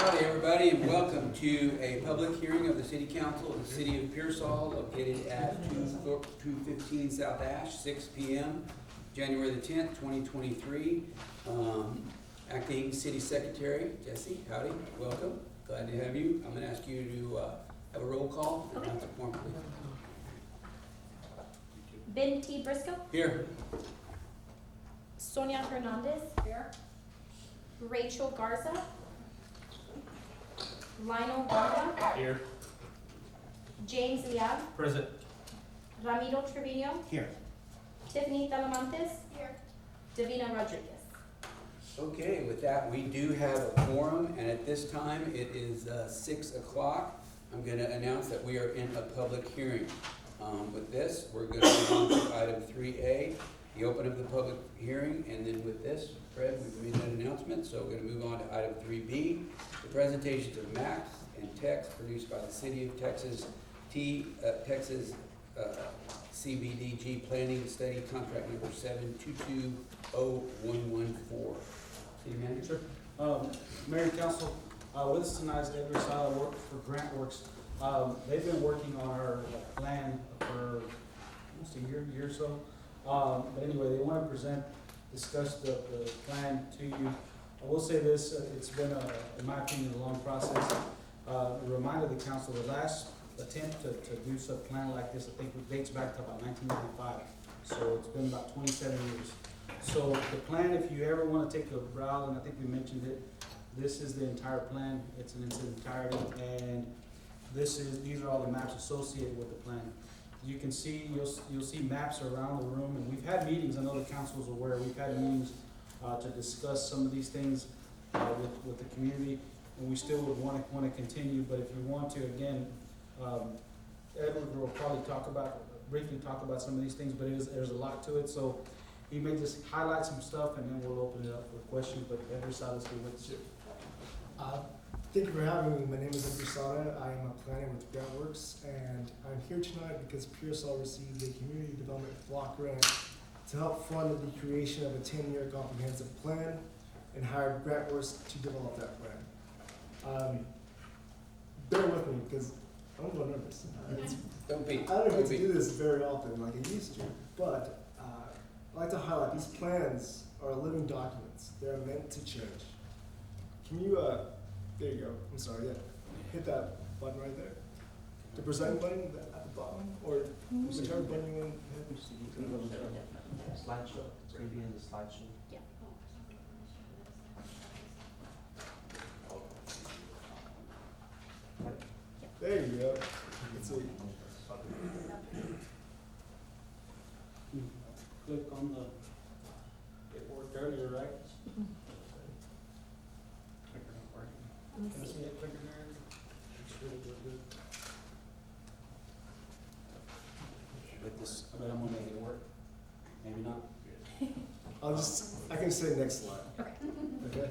Howdy, everybody, and welcome to a public hearing of the City Council of the City of Pearsall, located at 215 South Ash, 6 p.m., January the 10th, 2023. Acting City Secretary, Jesse, howdy, welcome. Glad to have you. I'm going to ask you to have a roll call and announce the quorum, please. Ben T. Briscoe, Here. Sonia Hernandez, here. Rachel Garza, Lionel Garza, Here. James Liab, Present. Ramiro Trevino, Here. Tiffany Talamantes, here. Davina Rodriguez. Okay, with that, we do have a quorum, and at this time, it is 6 o'clock. I'm going to announce that we are in a public hearing. With this, we're going to move on to item 3A, the open of the public hearing, and then with this, Fred, we've made that announcement, so we're going to move on to item 3B, the presentations of maps and text produced by the City of Texas, Texas CBDG Planning Study Contract Number 7220114. City Manager? Mayor and Council, with us tonight is Edward Sala, work for GrantWorks. They've been working on our plan for almost a year or so. But anyway, they want to discuss the plan to you. I will say this, it's been, in my opinion, a long process. Remind the council, the last attempt to do such a plan like this, I think it dates back to about 1995. So it's been about 27 years. So the plan, if you ever want to take a route, and I think we mentioned it, this is the entire plan. It's in its entirety, and these are all the maps associated with the plan. You can see, you'll see maps around the room, and we've had meetings, I know the council is aware, we've had meetings to discuss some of these things with the community, and we still would want to continue, but if you want to, again, Edward will probably briefly talk about some of these things, but there's a lot to it, so he may just highlight some stuff, and then we'll open it up for questions, but Edward Sala's here with you. Thank you for having me. My name is Edward Sada. I am a planner with GrantWorks, and I'm here tonight because Pearsall received a community development block grant to help fund the creation of a 10-year comprehensive plan and hired GrantWorks to develop that plan. Bear with me because I'm a little nervous. Don't be. I don't get to do this very often like I used to, but I'd like to highlight these plans are living documents. They're meant to change. Can you, there you go, I'm sorry, yeah. Hit that button right there. The present button at the bottom, or whichever button you want to hit. Slideshow, it's gonna be in the slideshow. Yeah. There you go. Let's see. Click on it worked earlier, right? Clicker not working. Let me Can I see. see that clicker there? It's really good. With this, I bet I'm gonna make it work. Maybe not. I can say next slide. Okay. Okay?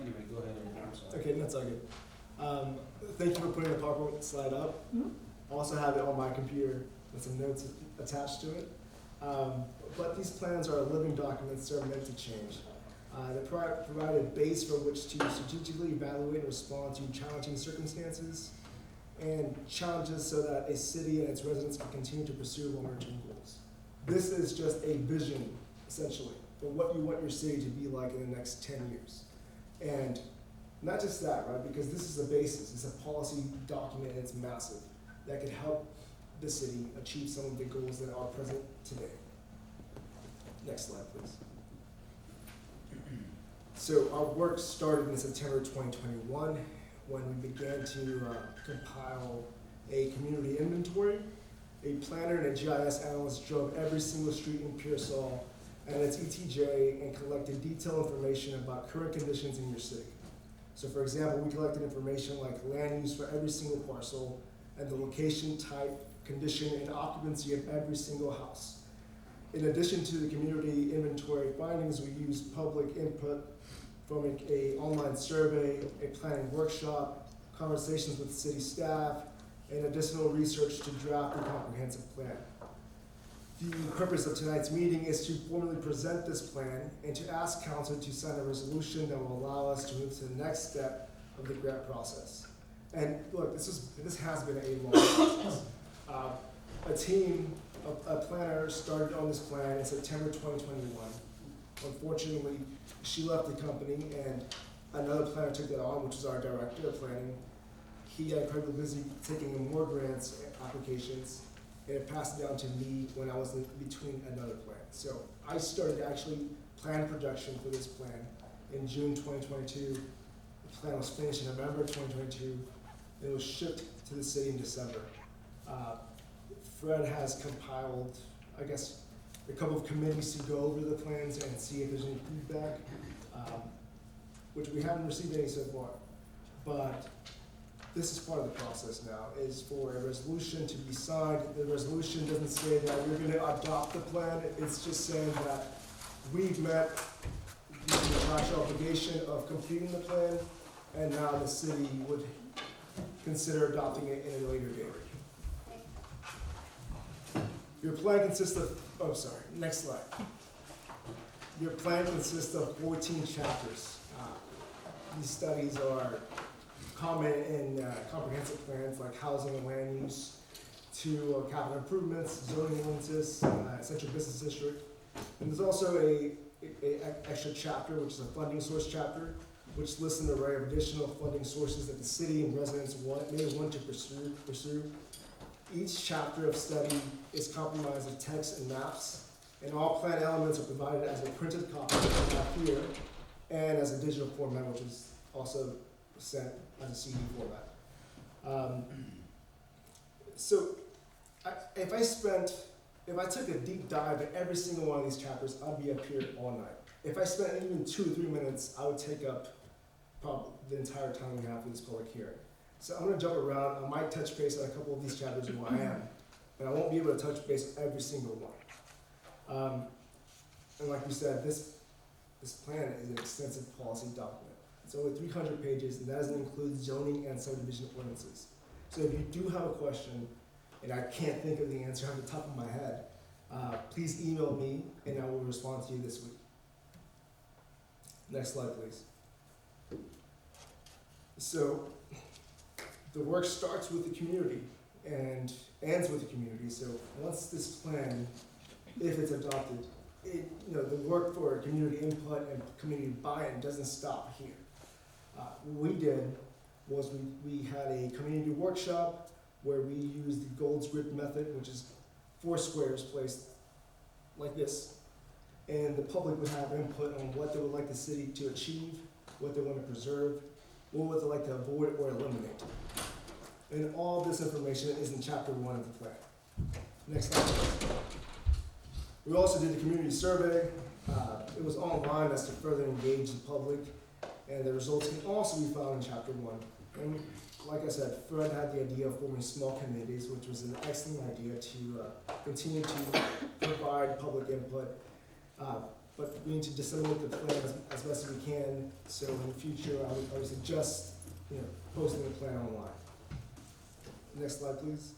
Anyway, go ahead, I'm sorry. Okay, that's all good. Thank you for putting the PowerPoint slide up. Mhm. I also have it on my computer with some notes attached to it. But these plans are living documents that are meant to change. They provide a base for which to strategically evaluate and respond to challenging circumstances and challenges so that a city and its residents can continue to pursue longer-term goals. This is just a vision, essentially, for what you want your city to be like in the next 10 years. And not just that, right, because this is a basis, it's a policy document and it's massive that could help the city achieve some of the goals that are present today. Next slide, please. So our work started in September 2021 when we began to compile a community inventory. A planner and a GIS analyst drove every single street in Pearsall and its ETJ and collected detailed information about current conditions in your city. So for example, we collected information like land use for every single parcel and the location, type, condition, and occupancy of every single house. In addition to the community inventory findings, we used public input from an online survey, a planning workshop, conversations with city staff, and additional research to draft a comprehensive plan. The purpose of tonight's meeting is to formally present this plan and to ask council to sign a resolution that will allow us to move to the next step of the grant process. And look, this has been a long process. A planner started on this plan in September 2021. Unfortunately, she left the company and another planner took that on, which is our director of planning. He got incredibly busy taking in more grants applications, and it passed down to me when I was in between another plan. So I started actually plan production for this plan in June 2022. The plan was finished in November 2022, and it was shipped to the city in December. Fred has compiled, I guess, a couple of committees to go over the plans and see if there's any feedback, which we haven't received any so far. But this is part of the process now, is for a resolution to be signed. The resolution doesn't say that we're gonna adopt the plan, it's just saying that we've met the contractual obligation of completing the plan, and now the city would consider adopting it in a later date. Your plan consists of, next slide. Your plan consists of 14 chapters. These studies are common in comprehensive plans like housing and land use, to capital improvements, zoning ordinances, central business district. And there's also a extra chapter, which is a funding source chapter, which lists an array of additional funding sources that the city and residents may want to pursue. Each chapter of study is comprised of text and maps, and all plan elements are provided as a printed copy of the map here, and as a digital format, which is also sent as a CD format. If I took a deep dive at every single one of these chapters, I'd be up here all night. If I spent even 2 or 3 minutes, I would take up probably the entire time we have for this public hearing. So I'm gonna jump around. I might touch base on a couple of these chapters and where I am, but I won't be able to touch base on every single one. And like we said, this plan is an extensive policy document. It's over 300 pages, and that doesn't include zoning and subdivision ordinances. So if you do have a question, and I can't think of the answer off the top of my head, please email me, and I will respond to you this week. Next slide, please. So, the work starts with the community and ends with the community. So once this plan, if it's adopted, the work for community input and community buy-in doesn't stop here. What we did was we had a community workshop where we used the Gold's Grid method, which is 4 squares placed like this, and the public would have input on what they would like the city to achieve, what they want to preserve, what would they like to avoid or eliminate. And all this information is in chapter 1 of the plan. Next slide, please. We also did the community survey. It was online, that's to further engage the public, and the results can also be found in chapter 1. And like I said, Fred had the idea of forming small committees, which was an excellent idea to continue to provide public input. But we need to disseminate the plan as best as we can, so in the future I would suggest posting the plan online. Next slide, please.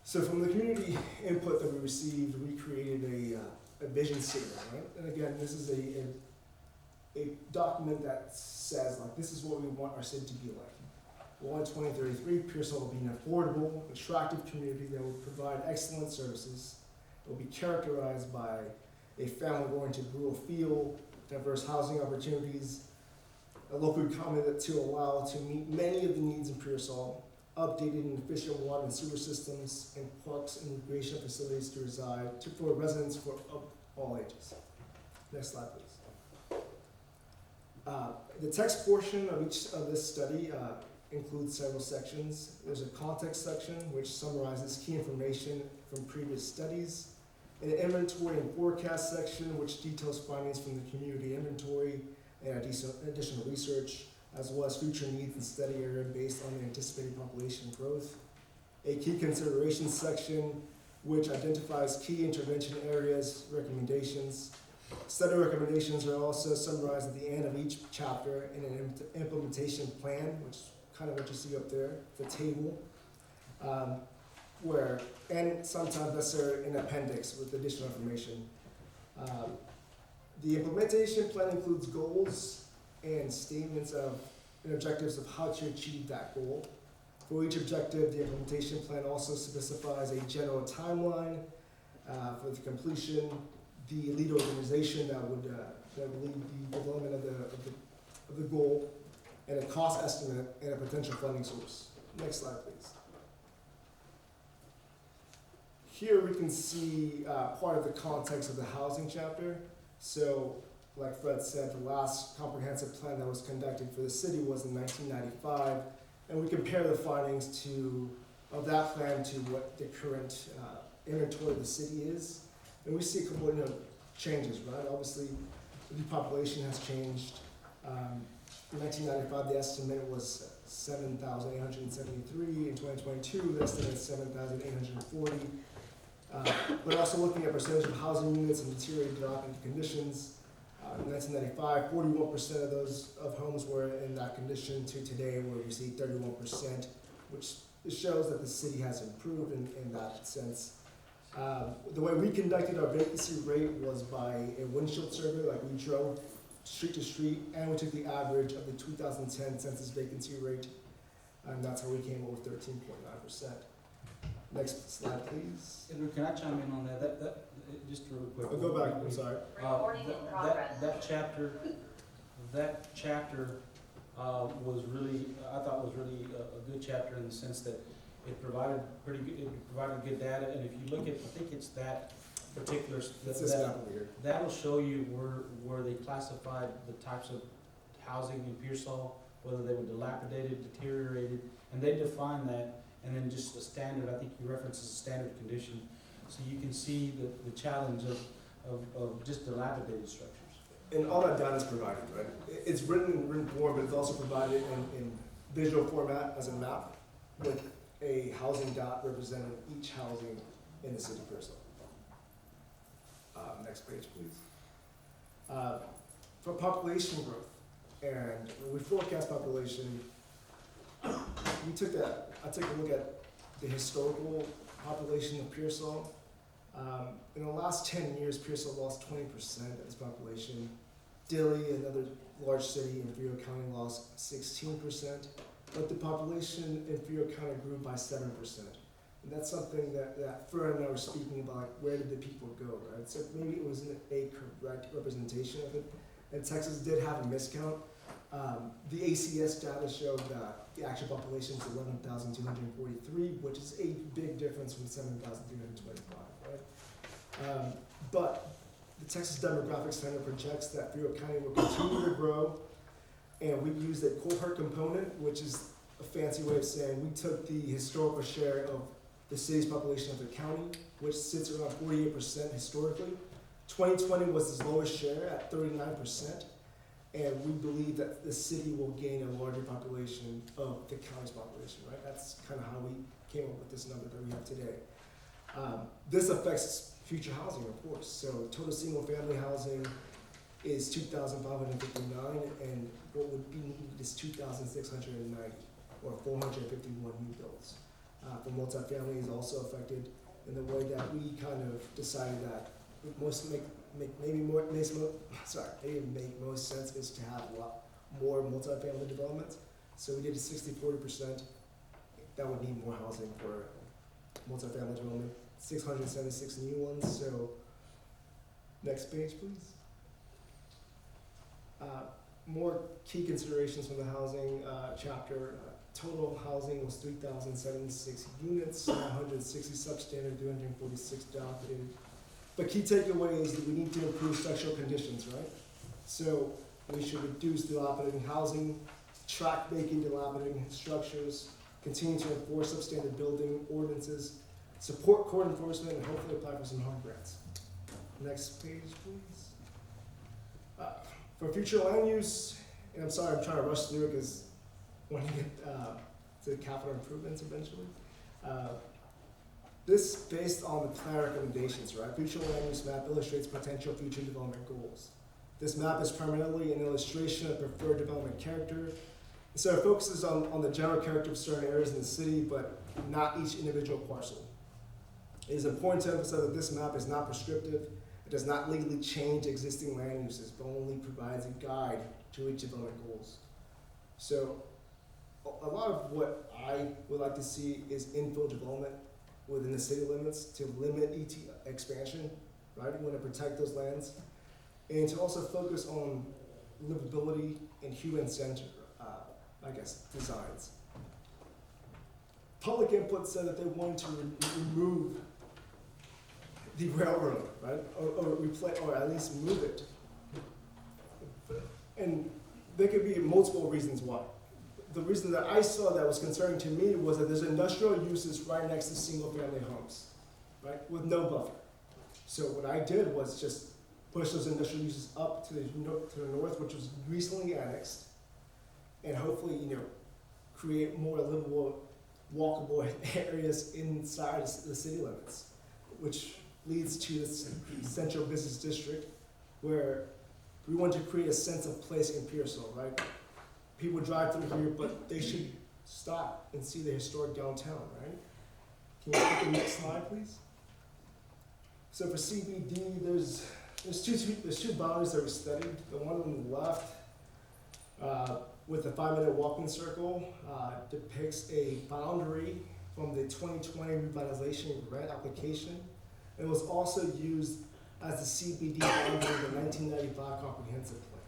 So from the community input that we received, we created a vision statement, right? And again, this is a document that says, like, this is what we want our city to be like. We want 2033, Pearsall will be an affordable, attractive community that will provide excellent services. It will be characterized by a family-oriented rural feel, diverse housing opportunities, a local economy to allow to meet many of the needs in Pearsall, updated and efficient water and sewer systems, and parks and recreation facilities to reside for residents of all ages. Next slide, please. The text portion of each of this study includes several sections. There's a context section which summarizes key information from previous studies, an inventory and forecast section which details findings from the community inventory and additional research, as well as future needs and study area based on the anticipated population growth. A key considerations section which identifies key intervention areas, recommendations. Study recommendations are also summarized at the end of each chapter in an implementation plan, which is kind of what you see up there, the table. and sometimes necessary an appendix with additional information. The implementation plan includes goals and statements of and objectives of how to achieve that goal. For each objective, the implementation plan also specifies a general timeline for the completion, the lead organization that would lead the development of the goal, and a cost estimate and a potential funding source. Next slide, please. Here we can see part of the context of the housing chapter. So, like Fred said, the last comprehensive plan that was conducted for the city was in 1995, and we compare the findings of that plan to what the current inventory of the city is, and we see a couple of changes, right? Obviously, the population has changed. In 1995, the estimate was 7,873. In 2022, the estimate is 7,840. But also looking at percentage of housing units in deteriorated occupancy conditions, in 1995, 41% of those homes were in that condition to today where we see 31%, which shows that the city has improved in that sense. The way we conducted our vacancy rate was by a windshield survey, like we drove street to street, and we took the average of the 2010 census vacancy rate, and that's how we came up with 13.9%. Next slide, please. Edward, can I chime in on that? Just real quick. I'll go back, I'm sorry. Recording in progress. That chapter was really, I thought was really a good chapter in the sense that it provided good data, and if you look at, I think it's that particular, It's this map over here. that'll show you where they classified the types of housing in Pearsall, whether they were dilapidated, deteriorated, and they define that, and then just a standard, I think you referenced as a standard condition. So you can see the challenge of just dilapidated structures. And all that data is provided, right? It's written in written form, but it's also provided in visual format as a map with a housing dot representing each housing in the city of Pearsall. Next page, please. For population growth, and when we forecast population, I took a look at the historical population of Pearsall. In the last 10 years, Pearsall lost 20% of its population. Dilley, another large city in Frio County, lost 16%, but the population in Frio County grew by 7%. And that's something that Fred and I were speaking about, like, where did the people go, right? So maybe it wasn't a correct representation of it. And Texas did have a miscount. The ACS data showed that the actual population is 11,243, which is a big difference from 7,325, right? But the Texas Demographics Center projects that Frio County will continue to grow, and we used a cohort component, which is a fancy way of saying we took the historical share of the city's population of the county, which sits around 48% historically. 2020 was its lowest share at 39%, and we believe that the city will gain a larger population of the county's population, right? That's kind of how we came up with this number that we have today. This affects future housing, of course. So total single-family housing is 2,559, and what would be needed is 2,690, or 451 new builds. For multifamily is also affected in the way that we kind of decided that it maybe make most sense is to have a lot more multifamily development. So we did a 60-40%. That would need more housing for multifamily development. 676 new ones. So next page, please. More key considerations from the housing chapter. Total housing was 3,076 units, 960 substandard, 346 dilapidated. But key takeaway is that we need to improve structural conditions, right? So we should reduce dilapidating housing, track vacant dilapidating structures, continue to enforce substandard building ordinances, support court enforcement, and hopefully apply for some hard grants. Next page, please. For future land use, and I'm sorry, I'm trying to rush through it because I want to get to capital improvements eventually. This based on the plan recommendations, right? Future land use map illustrates potential future development goals. This map is primarily an illustration of preferred development character. So it focuses on the general character of certain areas in the city, but not each individual parcel. It is important to emphasize that this map is not prescriptive. It does not legally change existing land uses, but only provides a guide to reach development goals. So a lot of what I would like to see is infill development within the city limits to limit ET expansion, right? We want to protect those lands, and to also focus on livability and human-centered, designs. Public input said that they wanted to remove the railroad, right? Or at least move it. And there could be multiple reasons why. The reason that I saw that was concerning to me was that there's industrial uses right next to single-family homes, right, with no buffer. So what I did was just push those industrial uses up to the north, which was recently annexed, and hopefully, create more livable, walkable areas inside the city limits, which leads to this central business district where we want to create a sense of place in Pearsall, right? People drive through here, but they should stop and see the historic downtown, right? Can you take the next slide, please? So for CBD, there's two boundaries that we studied. The one on the left, with the 5-minute walking circle, depicts a boundary from the 2020 revitalization grant application. It was also used as the CBD boundary in the 1995 comprehensive plan.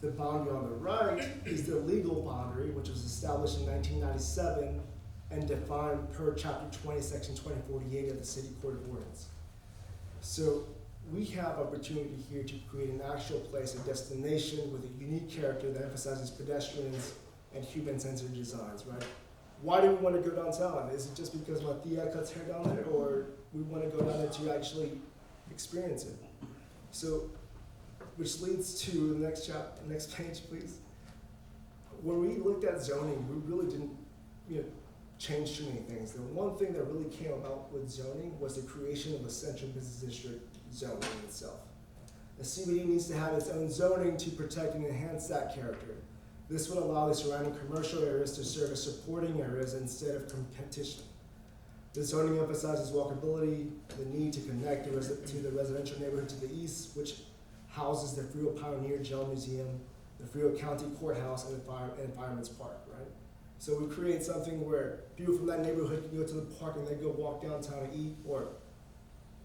The boundary on the right is the legal boundary, which was established in 1997 and defined per Chapter 20, Section 2048 of the City Code of Ordinance. So we have opportunity here to create an actual place, a destination with a unique character that emphasizes pedestrians and human-centered designs, right? Why do we want to go downtown? Is it just because my Thea cuts hair down there, or we want to go down there to actually experience it? So, which leads to the next page, please. When we looked at zoning, we really didn't, change too many things. The one thing that really came about with zoning was the creation of a central business district zoning in itself. The CBD needs to have its own zoning to protect and enhance that character. This would allow the surrounding commercial areas to serve as supporting areas instead of competition. The zoning emphasizes walkability, the need to connect to the residential neighborhood to the east, which houses the Frio Pioneer Jail Museum, the Frio County Courthouse, and Fireman's Park, right? So we create something where people from that neighborhood can go to the park and then go walk downtown and eat, or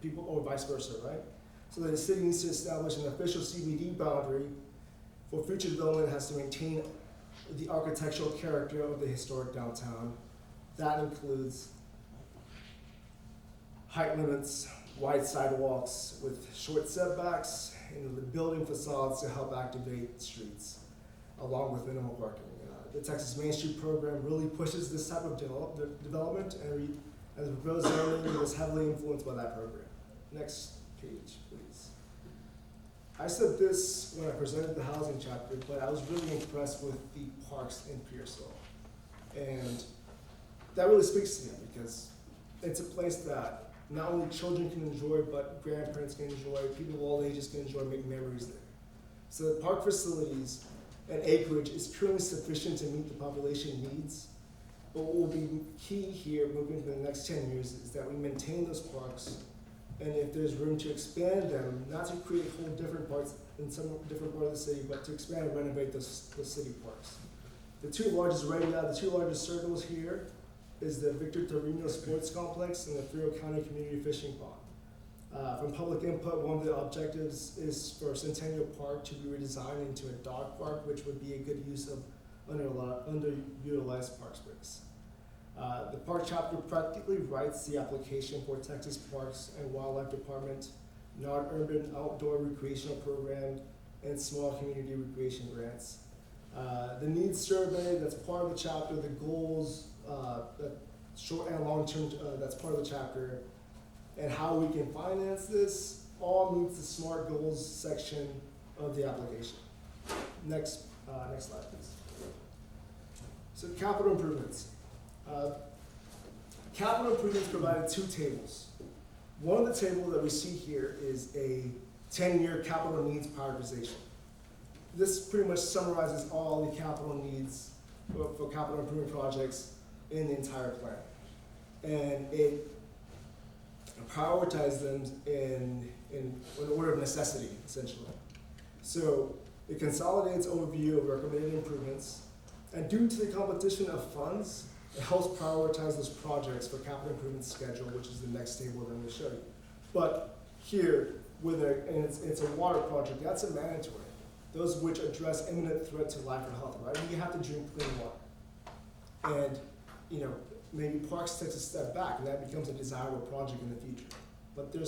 vice versa, right? So that the city needs to establish an official CBD boundary for future development. It has to maintain the architectural character of the historic downtown. That includes height limits, wide sidewalks with short setbacks, and the building facades to help activate streets, along with minimal parking. The Texas Main Street program really pushes this type of development, and the proposed zoning was heavily influenced by that program. Next page, please. I said this when I presented the housing chapter, but I was really impressed with the parks in Pearsall. And that really speaks to me because it's a place that not only children can enjoy, but grandparents can enjoy, people of all ages can enjoy, make memories there. So the park facilities and acreage is currently sufficient to meet the population needs. But what will be key here moving to the next 10 years is that we maintain those parks, and if there's room to expand them, not to create whole different parts in some different part of the city, but to expand and renovate the city parks. The two largest circles here is the Victor Torino Sports Complex and the Frio County Community Fishing Pond. From public input, one of the objectives is for Centennial Park to be redesigned into a dog park, which would be a good use of underutilized park space. The park chapter practically writes the application for Texas Parks and Wildlife Department, non-urban outdoor recreational program, and small community recreation grants. The needs survey, that's part of the chapter, the goals, the short and long-term, that's part of the chapter, and how we can finance this all meets the SMART goals section of the application. Next slide, please. So capital improvements. Capital improvements provided two tables. One of the tables that we see here is a 10-year capital needs prioritization. This pretty much summarizes all the capital needs for capital improvement projects in the entire plan. And it and prioritize them in order of necessity, essentially. So it consolidates overview of recommended improvements, and due to the competition of funds, it helps prioritize those projects for capital improvement schedule, which is the next table that I'm going to show you. But here, and it's a water project, that's a mandatory. Those which address imminent threat to life or health, right? You have to drink clean water. And, maybe Parks takes a step back, and that becomes a desirable project in the future. But there's